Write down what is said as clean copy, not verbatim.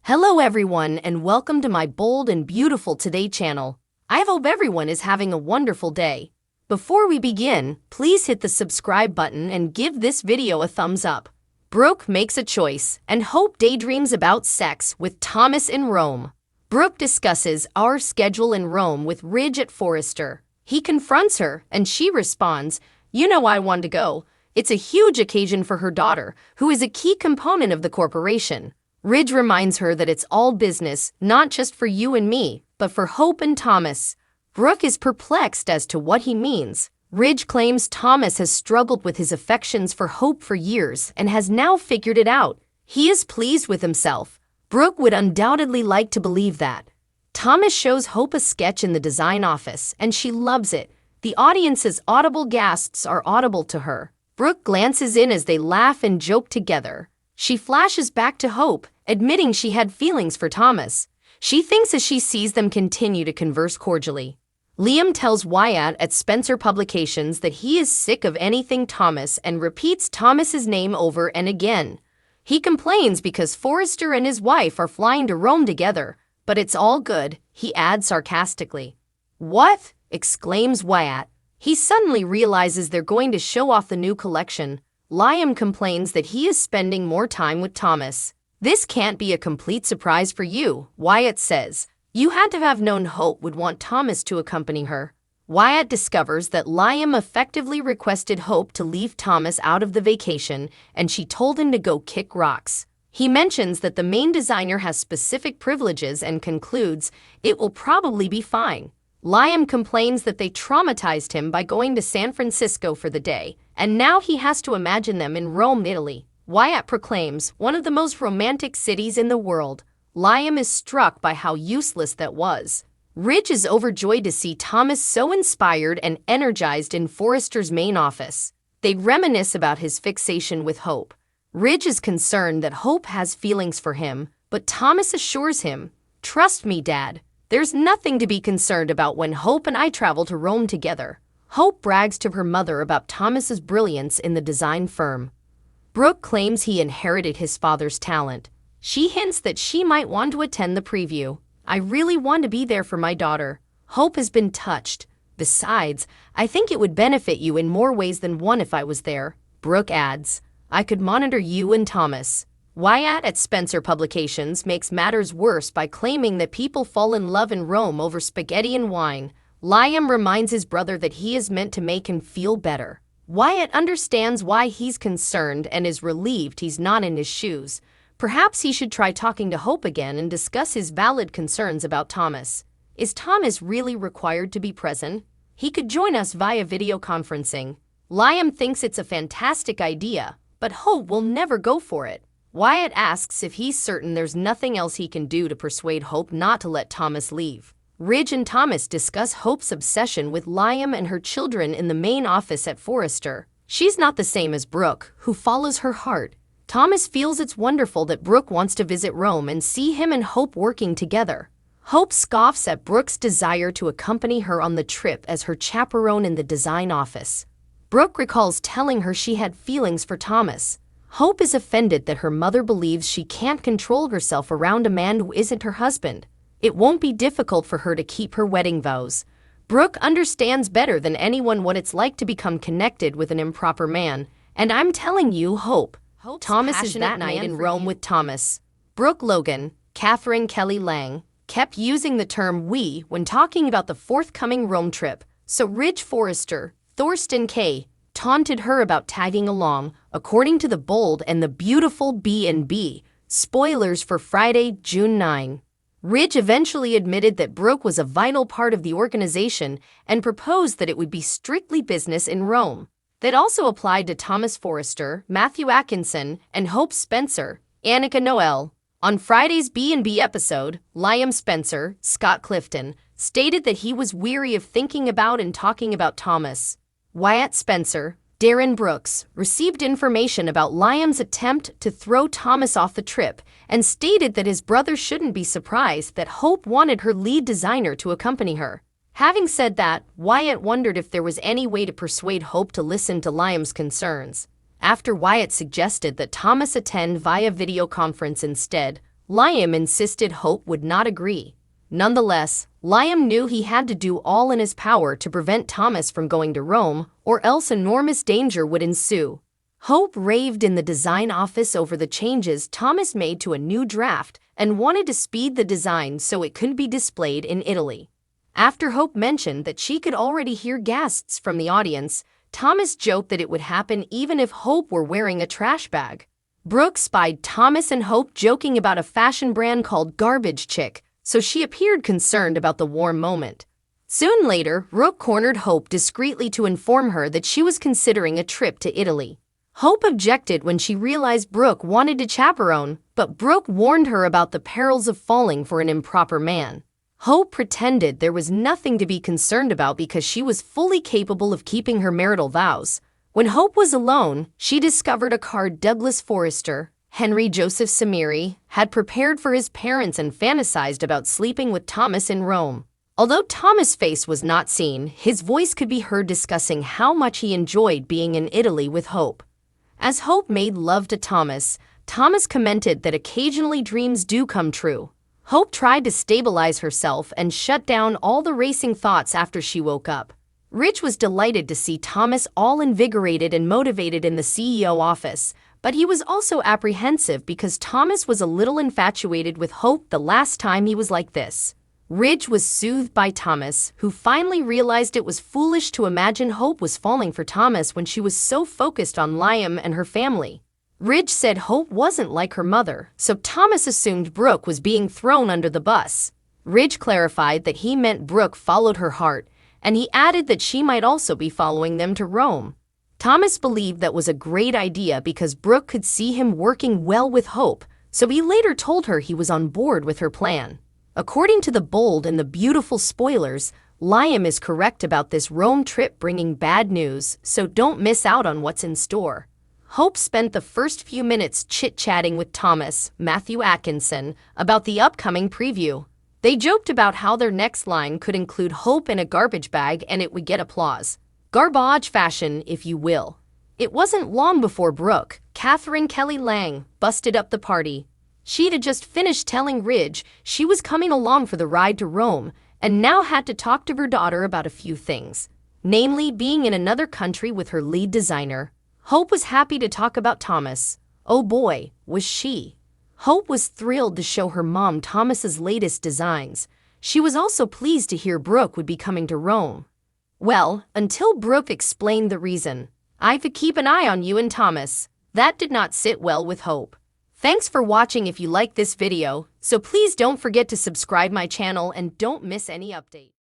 Hello everyone and welcome to my bold and beautiful Today channel. I hope everyone is having a wonderful day. Before we begin, please hit the subscribe button and give this video a thumbs up. Brooke makes a choice and Hope daydreams about sex with Thomas in Rome. Brooke discusses our schedule in Rome with Ridge at Forrester. He confronts her and she responds, "You know I want to go." It's a huge occasion for her daughter, who is a key component of the corporation. Ridge reminds her that it's all business, not just for you and me, but for Hope and Thomas. Brooke is perplexed as to what he means. Ridge claims Thomas has struggled with his affections for Hope for years and has now figured it out. He is pleased with himself. Brooke would undoubtedly like to believe that. Thomas shows Hope a sketch in the design office, and she loves it. The audience's audible gasps are audible to her. Brooke glances in as they laugh and joke together. She flashes back to Hope, admitting she had feelings for Thomas. She thinks as she sees them continue to converse cordially. Liam tells Wyatt at Spencer Publications that he is sick of anything Thomas and repeats Thomas's name over and again. He complains because Forrester and his wife are flying to Rome together, but it's all good, he adds sarcastically. "What?" exclaims Wyatt. He suddenly realizes they're going to show off the new collection. Liam complains that he is spending more time with Thomas. "This can't be a complete surprise for you," Wyatt says. "You had to have known Hope would want Thomas to accompany her." Wyatt discovers that Liam effectively requested Hope to leave Thomas out of the vacation, and she told him to go kick rocks. He mentions that the main designer has specific privileges and concludes it will probably be fine. Liam complains that they traumatized him by going to San Francisco for the day, and now he has to imagine them in Rome, Italy. Wyatt proclaims, "One of the most romantic cities in the world." Liam is struck by how useless that was. Ridge is overjoyed to see Thomas so inspired and energized in Forrester's main office. They reminisce about his fixation with Hope. Ridge is concerned that Hope has feelings for him, but Thomas assures him, "Trust me, Dad. There's nothing to be concerned about when Hope and I travel to Rome together." Hope brags to her mother about Thomas's brilliance in the design firm. Brooke claims he inherited his father's talent. She hints that she might want to attend the preview. "I really want to be there for my daughter." Hope has been touched. "Besides, I think it would benefit you in more ways than one if I was there," Brooke adds. "I could monitor you and Thomas." Wyatt at Spencer Publications makes matters worse by claiming that people fall in love in Rome over spaghetti and wine. Liam reminds his brother that he is meant to make him feel better. Wyatt understands why he's concerned and is relieved he's not in his shoes. Perhaps he should try talking to Hope again and discuss his valid concerns about Thomas. Is Thomas really required to be present? He could join us via video conferencing. Liam thinks it's a fantastic idea, but Hope will never go for it. Wyatt asks if he's certain there's nothing else he can do to persuade Hope not to let Thomas leave. Ridge and Thomas discuss Hope's obsession with Liam and her children in the main office at Forrester. She's not the same as Brooke, who follows her heart. Thomas feels it's wonderful that Brooke wants to visit Rome and see him and Hope working together. Hope scoffs at Brooke's desire to accompany her on the trip as her chaperone in the design office. Brooke recalls telling her she had feelings for Thomas. Hope is offended that her mother believes she can't control herself around a man who isn't her husband. It won't be difficult for her to keep her wedding vows. Brooke understands better than anyone what it's like to become connected with an improper man. "And I'm telling you, Hope, Thomas is that night in Rome with Thomas." Brooke Logan, Catherine Kelly Lang, kept using the term "we" when talking about the forthcoming Rome trip, so Ridge Forrester, Thorsten K., taunted her about tagging along, according to the bold and the beautiful B&B. Spoilers for Friday, June 9. Ridge eventually admitted that Brooke was a vital part of the organization and proposed that it would be strictly business in Rome. That also applied to Thomas Forrester, Matthew Atkinson, and Hope Spencer, Annika Noel. On Friday's B&B episode, Liam Spencer, Scott Clifton, stated that he was weary of thinking about and talking about Thomas. Wyatt Spencer, Darren Brooks, received information about Liam's attempt to throw Thomas off the trip and stated that his brother shouldn't be surprised that Hope wanted her lead designer to accompany her. Having said that, Wyatt wondered if there was any way to persuade Hope to listen to Liam's concerns. After Wyatt suggested that Thomas attend via video conference instead, Liam insisted Hope would not agree. Nonetheless, Liam knew he had to do all in his power to prevent Thomas from going to Rome, or else enormous danger would ensue. Hope raved in the design office over the changes Thomas made to a new draft and wanted to speed the design so it could be displayed in Italy. After Hope mentioned that she could already hear gasps from the audience, Thomas joked that it would happen even if Hope were wearing a trash bag. Brooke spied Thomas and Hope joking about a fashion brand called Garbage Chick, so she appeared concerned about the warm moment. Soon later, Brooke cornered Hope discreetly to inform her that she was considering a trip to Italy. Hope objected when she realized Brooke wanted to chaperone, but Brooke warned her about the perils of falling for an improper man. Hope pretended there was nothing to be concerned about because she was fully capable of keeping her marital vows. When Hope was alone, she discovered a card Douglas Forrester, Henry Joseph Samiri, had prepared for his parents and fantasized about sleeping with Thomas in Rome. Although Thomas' face was not seen, his voice could be heard discussing how much he enjoyed being in Italy with Hope. As Hope made love to Thomas, Thomas commented that occasionally dreams do come true. Hope tried to stabilize herself and shut down all the racing thoughts after she woke up. Rich was delighted to see Thomas all invigorated and motivated in the CEO office, but he was also apprehensive because Thomas was a little infatuated with Hope the last time he was like this. Ridge was soothed by Thomas, who finally realized it was foolish to imagine Hope was falling for Thomas when she was so focused on Liam and her family. Ridge said Hope wasn't like her mother, so Thomas assumed Brooke was being thrown under the bus. Ridge clarified that he meant Brooke followed her heart, and he added that she might also be following them to Rome. Thomas believed that was a great idea because Brooke could see him working well with Hope, so he later told her he was on board with her plan. According to the bold and the beautiful spoilers, Liam is correct about this Rome trip bringing bad news, so don't miss out on what's in store. Hope spent the first few minutes chit-chatting with Thomas, Matthew Atkinson, about the upcoming preview. They joked about how their next line could include Hope in a garbage bag and it would get applause. Garbage fashion, if you will. It wasn't long before Brooke, Catherine Kelly Lang, busted up the party. She'd had just finished telling Ridge she was coming along for the ride to Rome and now had to talk to her daughter about a few things, namely being in another country with her lead designer. Hope was happy to talk about Thomas. Oh boy, was she. Hope was thrilled to show her mom Thomas's latest designs. She was also pleased to hear Brooke would be coming to Rome. Well, until Brooke explained the reason. "I could keep an eye on you and Thomas." That did not sit well with Hope. Thanks for watching. If you like this video, so please don't forget to subscribe my channel and don't miss any update.